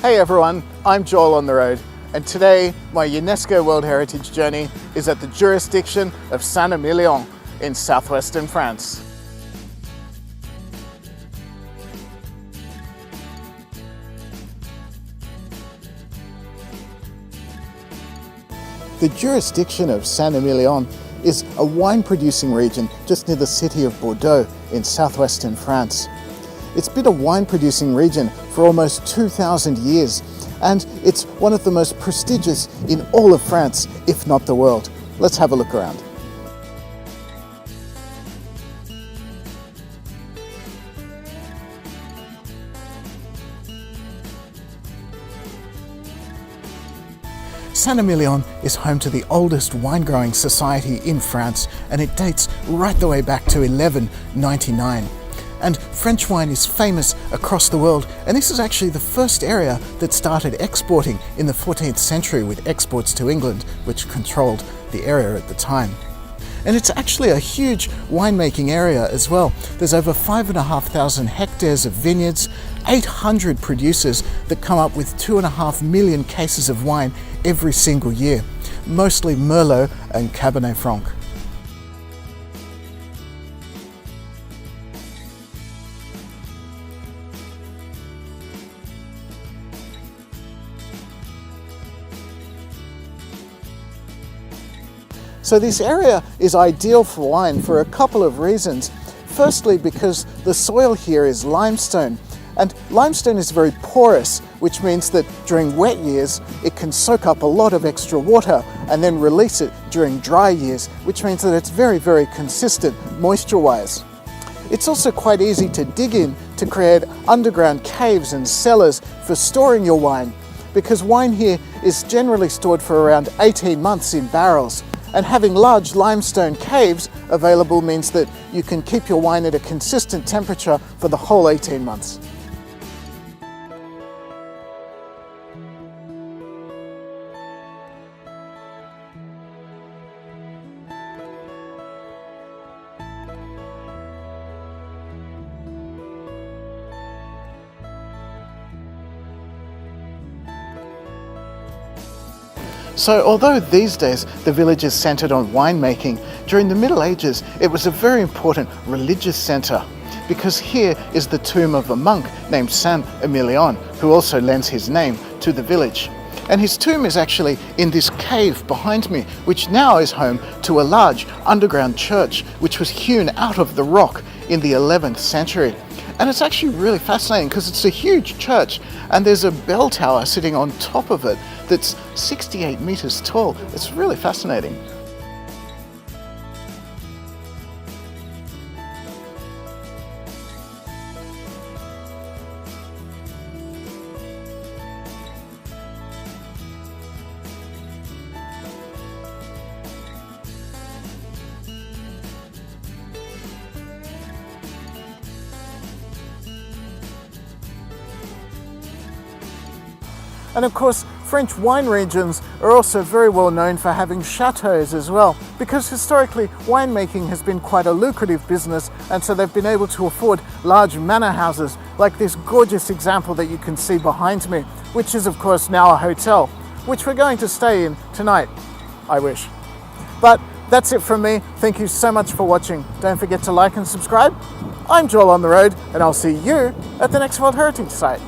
Hey everyone, I'm Joel on the road, and today my UNESCO World Heritage journey is at the Jurisdiction of Saint-Emilion in southwestern France. The Jurisdiction of Saint-Emilion is a wine-producing region just near the city of Bordeaux in southwestern France. It's been a wine-producing region for almost 2,000 years, and it's one of the most prestigious in all of France, if not the world. Let's have a look around. Saint-Emilion is home to the oldest wine-growing society in France, and it dates right the way back to 1199. And French wine is famous across the world, and this is actually the first area that started exporting in the 14th century with exports to England, which controlled the area at the time. And it's actually a huge winemaking area as well. There's over 5,500 hectares of vineyards, 800 producers that come up with 2.5 million cases of wine every single year, mostly Merlot and Cabernet Franc. So this area is ideal for wine for a couple of reasons. Firstly, because the soil here is limestone, and limestone is very porous, which means that during wet years it can soak up a lot of extra water and then release it during dry years, which means that it's very, very consistent moisture-wise. It's also quite easy to dig in to create underground caves and cellars for storing your wine, because wine here is generally stored for around 18 months in barrels. And having large limestone caves available means that you can keep your wine at a consistent temperature for the whole 18 months. So although these days the village is centred on winemaking, during the Middle Ages it was a very important religious centre, because here is the tomb of a monk named Saint-Emilion, who also lends his name to the village. And his tomb is actually in this cave behind me, which now is home to a large underground church which was hewn out of the rock in the 11th century. And it's actually really fascinating because it's a huge church, and there's a bell tower sitting on top of it that's 68 meters tall. It's really fascinating. And of course, French wine regions are also very well known for having chateaus as well, because historically winemaking has been quite a lucrative business, and so they've been able to afford large manor houses like this gorgeous example that you can see behind me, which is of course now a hotel, which we're going to stay in tonight, I wish. But that's it from me. Thank you so much for watching. Don't forget to like and subscribe. I'm Joel on the road, and I'll see you at the next World Heritage site.